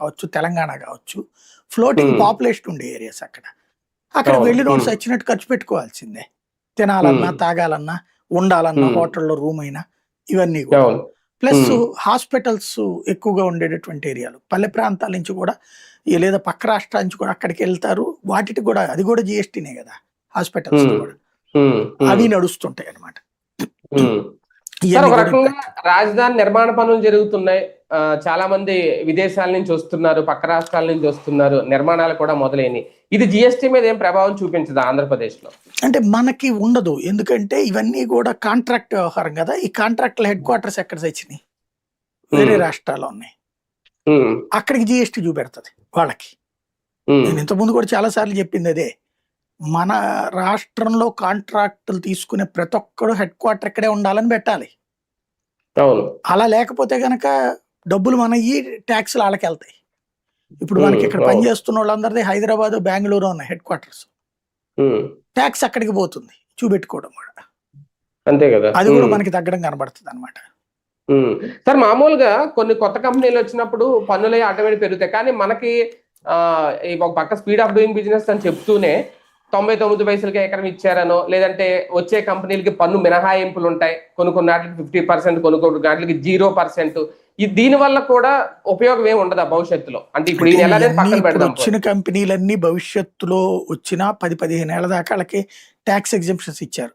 కావచ్చు, తెలంగాణ కావచ్చు, floating population ఉండే ఏరియాస్ అక్కడ. అక్కడికి అవును. వెళ్ళి నోట్స్ వచ్చినట్టు ఖర్చు పెట్టుకోవాల్సిందే. తినాలన్నా, తాగాలన్నా, ఉండాలన్నా, హోటల్లో రూమ్ అయినా ఇవన్నీ కూడా. అవును. ప్లస్ హాస్పిటల్స్ ఎక్కువగా ఉండేటటువంటి ఏరియాలు. పల్లె ప్రాంతాల నుంచి కూడా లేదా పక్క రాష్ట్రాల నుంచి కూడా అక్కడికి వెళ్తారు. వాటికి కూడా అది కూడా జీఎస్టీనే కదా హాస్పిటల్స్ కూడా. అవి నడుస్తుంటాయి అన్నమాట. సార్, ఇవన్నీ ఒక కూడా రకంగా ఇంపాక్ట్. రాజధాని నిర్మాణ పనులు జరుగుతున్నాయి. చాలా మంది విదేశాల నుంచి వస్తున్నారు, పక్క రాష్ట్రాల నుంచి వస్తున్నారు, నిర్మాణాలు కూడా మొదలైనవి. ఇది జిఎస్టీ మీద ఏం ప్రభావం చూపించదు ఆంధ్రప్రదేశ్ లో? అంటే మనకి ఉండదు, ఎందుకంటే ఇవన్నీ కూడా కాంట్రాక్ట్ వ్యవహారం కదా. ఈ కాంట్రాక్ట్ల హెడ్ క్వార్టర్స్ ఎక్కడ తెచ్చినాయి? వేరే రాష్ట్రాల్లో ఉన్నాయి. అక్కడికి జిఎస్టీ చూపెడుతుంది వాళ్ళకి. నేను ఇంతకుముందు కూడా చాలా సార్లు చెప్పింది అదే. మన రాష్ట్రంలో కాంట్రాక్టులు తీసుకునే ప్రతి ఒక్కడు హెడ్ క్వార్టర్ ఇక్కడే ఉండాలని పెట్టాలి. అలా లేకపోతే గనక డబ్బులు మనయ్యి ట్యాక్స్లు వాళ్ళకి వెళ్తాయి. ఇప్పుడు మనకి ఇక్కడ పనిచేస్తున్న వాళ్ళందరిది హైదరాబాద్, బెంగళూరు ఉన్నాయి హెడ్ క్వార్టర్స్. ట్యాక్స్ అక్కడికి పోతుంది చూపెట్టుకోవడం కూడా. అంతే కదా, అది కూడా మనకి తగ్గడం కనబడుతుంది అనమాట. సార్, మామూలుగా కొన్ని కొత్త కంపెనీలు వచ్చినప్పుడు పన్నులే ఆటోమేటిక్ పెరుగుతాయి. కానీ మనకి ఒక పక్క స్పీడ్ ఆఫ్ డూయింగ్ బిజినెస్ అని చెప్తూనే 99 పైసలకి ఎకరం ఇచ్చారనో, లేదంటే వచ్చే కంపెనీలకి పన్ను మినహాయింపులు ఉంటాయి, కొన్ని వాటికి 50%, కొన్ని వాటికి 0%. దీని వల్ల కూడా ఉపయోగం ఏమి ఉండదా భవిష్యత్తులో? అంటే ఇప్పుడు ఈ నెల పక్కన పెడదాం, వచ్చిన కంపెనీలన్నీ భవిష్యత్తులో వచ్చిన 10-15 ఏళ్ల దాకా వాళ్ళకి ట్యాక్స్ ఎగ్జంప్షన్స్ ఇచ్చారు.